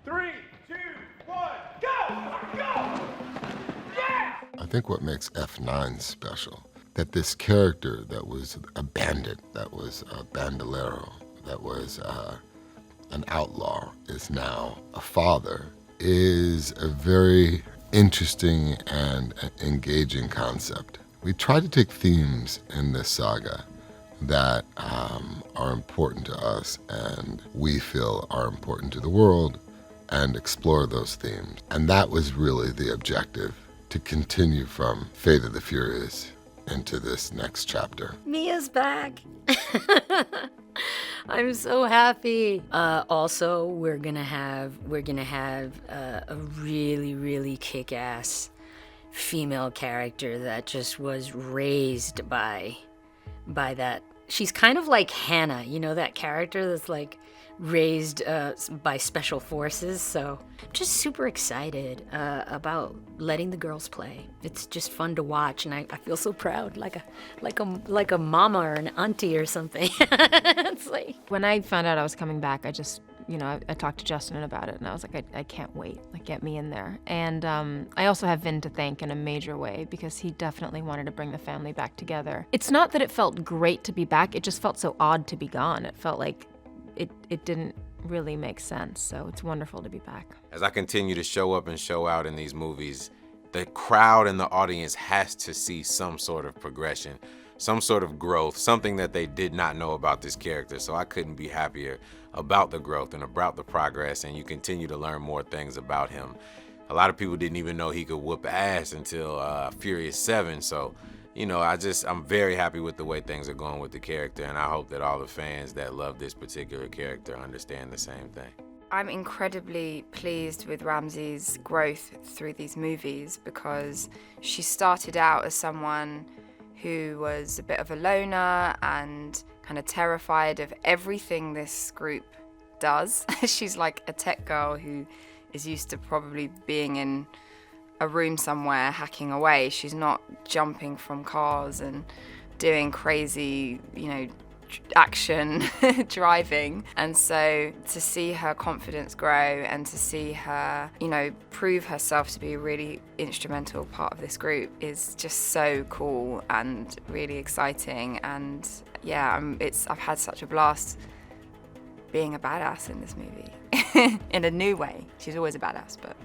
3, 2, 1, go! Go! Yeah! I think what makes F9 special, that this character that was a bandit, that was a bandolero, that was an outlaw, is now a father, is a very interesting and engaging concept. We try to take themes in this saga that are important to us and we feel are important to the world and explore those themes. And that was really the objective, to continue from Fate of the Furious into this next chapter. Mia's back. I'm so happy. Also, we're gonna have a really, really kick-ass female character that just was raised by that. She's kind of like Hannah, you know, that character that's like raised by special forces. So I'm just super excited about letting the girls play. It's just fun to watch, and I feel so proud, like a mama or an auntie or something. It's like, when I found out I was coming back, I just, I talked to Justin about it, and I was like, I can't wait. Like, get me in there. And I also have Vin to thank in a major way, because he definitely wanted to bring the family back together. It's not that it felt great to be back, it just felt so odd to be gone. It felt like it didn't really make sense, so it's wonderful to be back. As I continue to show up and show out in these movies, the crowd and the audience has to see some sort of progression, some sort of growth, something that they did not know about this character. So I couldn't be happier about the growth and about the progress, and you continue to learn more things about him. A lot of people didn't even know he could whoop ass until Furious 7, so I'm very happy with the way things are going with the character, and I hope that all the fans that love this particular character understand the same thing. I'm incredibly pleased with Ramsey's growth through these movies, because she started out as someone who was a bit of a loner and kind of terrified of everything this group does. She's like a tech girl who is used to probably being in a room somewhere hacking away. She's not jumping from cars and doing crazy, action driving. And so to see her confidence grow and to see her, prove herself to be a really instrumental part of this group is just so cool and really exciting. And yeah, I've had such a blast being a badass in this movie in a new way. She's always a badass, but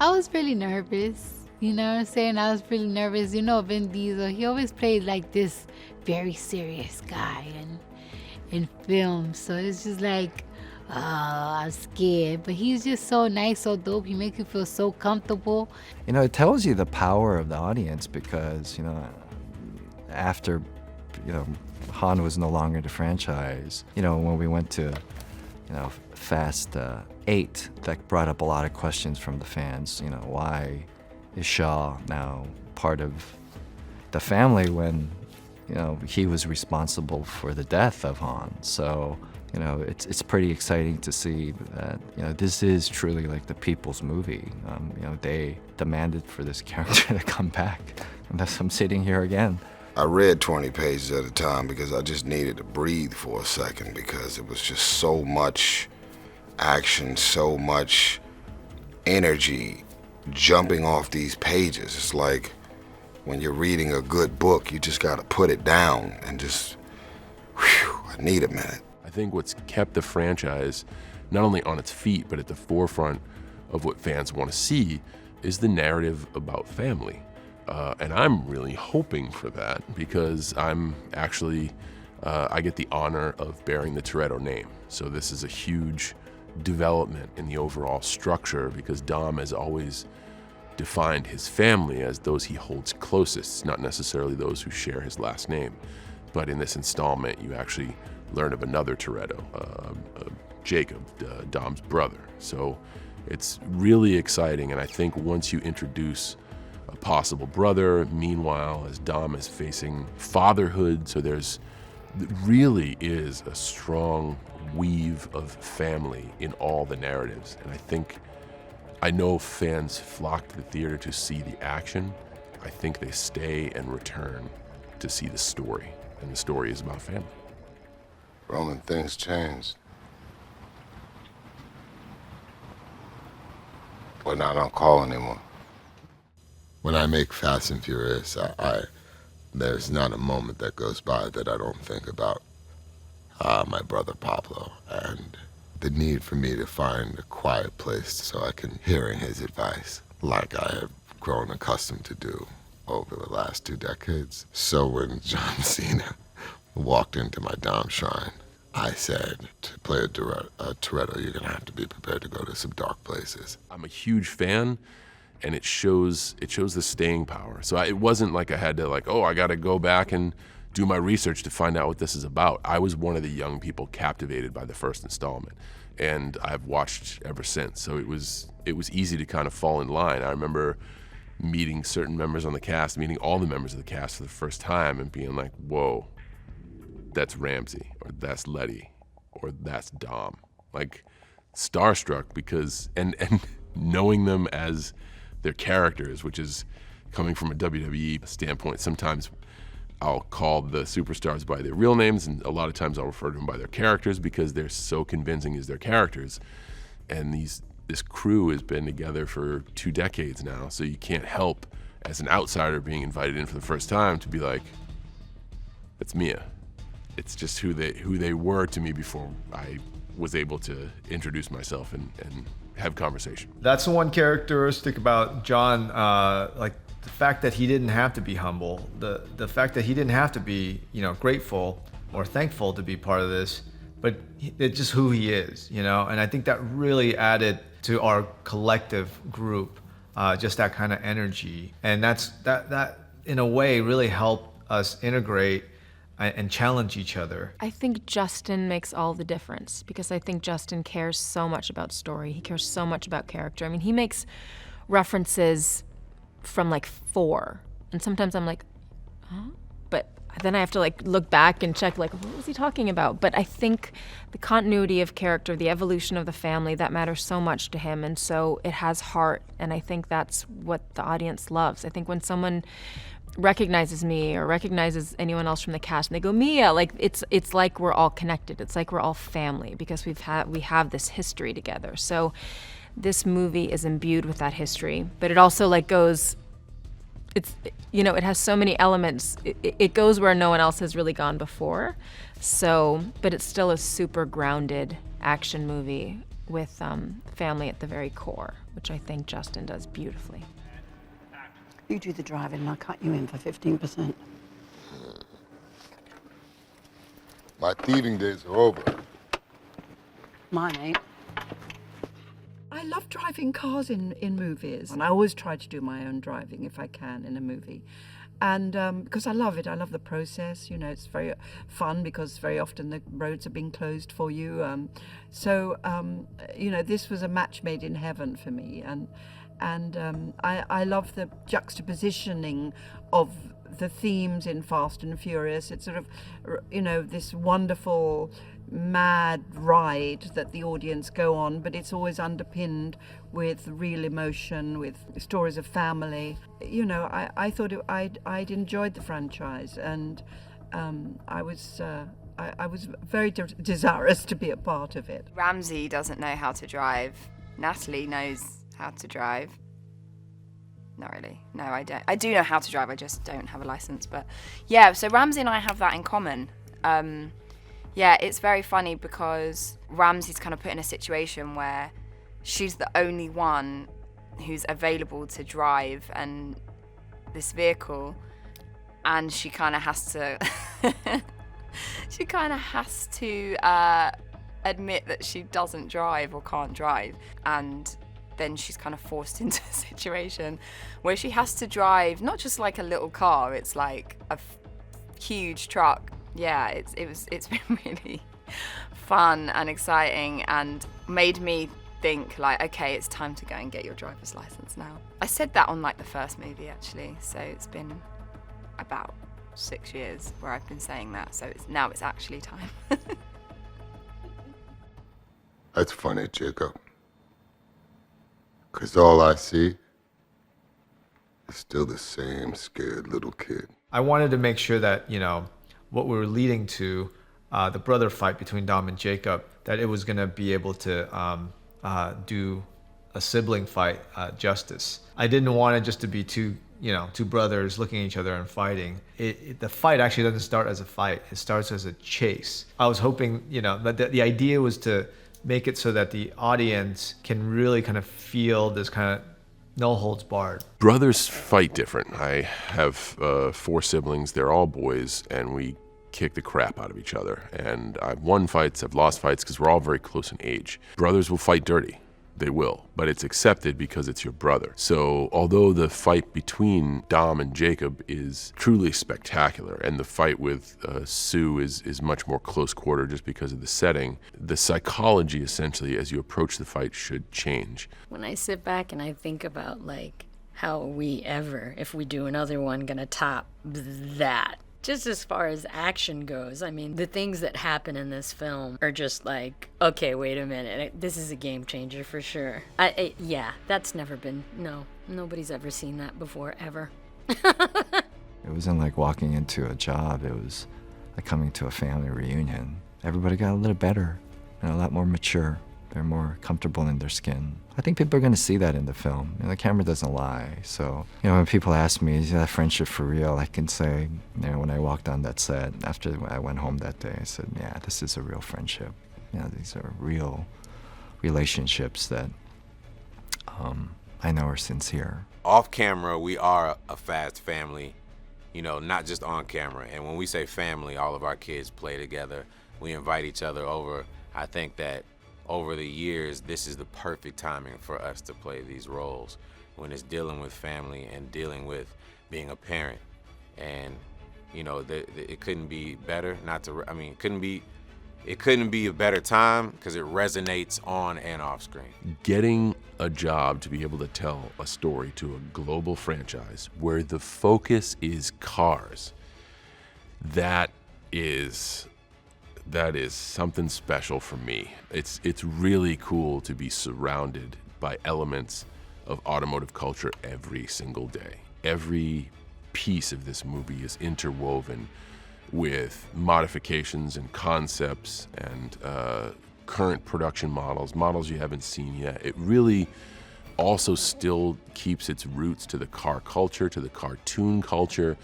I was really nervous, you know what I'm saying? I was really nervous. Vin Diesel, he always played like this very serious guy in films. So it's just like, oh, I'm scared. But he's just so nice, so dope. He makes you feel so comfortable. It tells you the power of the audience, because, after, Han was no longer the franchise, when we went to, Fast 8, that brought up a lot of questions from the fans. Why is Shaw now part of the family when, he was responsible for the death of Han? So, it's pretty exciting to see that, this is truly like the people's movie. They demanded for this character to come back, and thus I'm sitting here again. I read 20 pages at a time because I just needed to breathe for a second, because it was just so much action, so much energy jumping off these pages. It's like when you're reading a good book, you just got to put it down and just, I need a minute. I think what's kept the franchise not only on its feet, but at the forefront of what fans want to see is the narrative about family. And I'm really hoping for that, because I'm actually, I get the honor of bearing the Toretto name. So this is a huge development in the overall structure, because Dom has always defined his family as those he holds closest, not necessarily those who share his last name. But in this installment, you actually learn of another Toretto, Jakob, Dom's brother. So it's really exciting, and I think once you introduce a possible brother, meanwhile, as Dom is facing fatherhood, so really is a strong weave of family in all the narratives. And I know fans flock to the theater to see the action. I think they stay and return to see the story, and the story is about family. Roman, things changed. We're not on call anymore. When I make Fast and Furious, there's not a moment that goes by that I don't think about my brother Pablo and the need for me to find a quiet place so I can hear his advice, like I have grown accustomed to do over the last 2 decades. So when John Cena walked into my Dom shrine, I said, to play a Toretto, you're gonna have to be prepared to go to some dark places. I'm a huge fan, and it shows the staying power. So it wasn't like I had to I gotta go back and do my research to find out what this is about. I was one of the young people captivated by the first installment, and I've watched ever since. So it was easy to kind of fall in line. I remember meeting certain members on the cast, meeting all the members of the cast for the first time and being like, whoa, that's Ramsey, or that's Letty, or that's Dom. Like, starstruck because, and knowing them as their characters, which is coming from a WWE standpoint. Sometimes I'll call the superstars by their real names, and a lot of times I'll refer to them by their characters because they're so convincing as their characters. And this crew has been together for 2 decades now, so you can't help, as an outsider being invited in for the first time, to be like, that's Mia. It's just who they were to me before I was able to introduce myself and have conversation. That's the one characteristic about John, like the fact that he didn't have to be humble, the fact that he didn't have to be, grateful or thankful to be part of this, but it's just who he is, and I think that really added to our collective group, just that kind of energy, and that in a way really helped us integrate and challenge each other. I think Justin makes all the difference because I think Justin cares so much about story. He cares so much about character. I mean, he makes references from like 4, and sometimes I'm like, huh? But then I have to look back and check what was he talking about? But I think the continuity of character, the evolution of the family, that matters so much to him, and so it has heart, and I think that's what the audience loves. I think when someone recognizes me or recognizes anyone else from the cast and they go, Mia, it's like we're all connected. It's like we're all family because we have this history together. So this movie is imbued with that history, but it also goes, it has so many elements. It goes where no one else has really gone before. So, but it's still a super grounded action movie with family at the very core, which I think Justin does beautifully. You do the driving and I'll cut you in for 15%. My thieving days are over. Mine ain't. I love driving cars in movies, and I always try to do my own driving if I can in a movie. And because I love it, I love the process. It's very fun because very often the roads are being closed for you. So this was a match made in heaven for me. And I love the juxtapositioning of the themes in Fast and Furious. It's sort of, this wonderful mad ride that the audience go on, but it's always underpinned with real emotion, with stories of family. I thought I'd enjoyed the franchise, and I was very desirous to be a part of it. Ramsey doesn't know how to drive. Natalie knows how to drive. Not really. No, I don't. I do know how to drive, I just don't have a license. But yeah, so Ramsey and I have that in common. Yeah, it's very funny because Ramsey's kind of put in a situation where she's the only one who's available to drive and this vehicle, and she kind of has to admit that she doesn't drive or can't drive, and then she's kind of forced into a situation where she has to drive not just like a little car, it's like a huge truck. Yeah, it's been really fun and exciting and made me think okay, it's time to go and get your driver's license now. I said that on the first movie actually, so it's been about 6 years where I've been saying that, so now it's actually time. That's funny, Jacob. 'Cause all I see is still the same scared little kid. I wanted to make sure that, what we were leading to, the brother fight between Dom and Jacob, that it was going to be able to do a sibling fight justice. I didn't want it just to be two brothers looking at each other and fighting. The fight actually doesn't start as a fight. It starts as a chase. I was hoping, that the idea was to make it so that the audience can really kind of feel this kind of no holds barred. Brothers fight different. I have 4 siblings. They're all boys, and we kick the crap out of each other. And I've won fights, I've lost fights, because we're all very close in age. Brothers will fight dirty. They will, but it's accepted because it's your brother. So although the fight between Dom and Jakob is truly spectacular, and the fight with Sue is much more close quarter just because of the setting, the psychology essentially as you approach the fight should change. When I sit back and I think about like how are we ever, if we do another one, gonna top that? Just as far as action goes, I mean, the things that happen in this film are just like, okay, wait a minute, this is a game changer for sure. Yeah, that's never been, nobody's ever seen that before, ever. It wasn't like walking into a job, it was like coming to a family reunion. Everybody got a little better and a lot more mature. They're more comfortable in their skin. I think people are going to see that in the film. The camera doesn't lie. So, when people ask me, is that friendship for real? I can say, when I walked on that set, after I went home that day, I said, yeah, this is a real friendship. These are real relationships that I know are sincere. Off camera, we are a fast family, not just on camera. And when we say family, all of our kids play together. We invite each other over. I think that over the years, this is the perfect timing for us to play these roles when it's dealing with family and dealing with being a parent. And, it couldn't be better it couldn't be a better time because it resonates on and off screen. Getting a job to be able to tell a story to a global franchise where the focus is cars, that is something special for me. It's really cool to be surrounded by elements of automotive culture every single day. Every piece of this movie is interwoven with modifications and concepts and current production models you haven't seen yet. It really also still keeps its roots to the car culture, to the cartoon culture,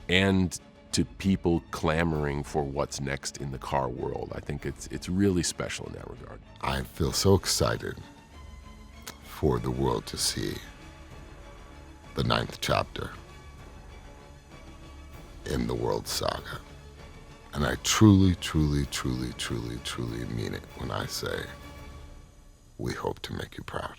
and to people clamoring for what's next in the car world. I think it's really special in that regard. I feel so excited for the world to see the 9th chapter in the World Saga. And I truly, truly, truly, truly, truly mean it when I say, we hope to make you proud.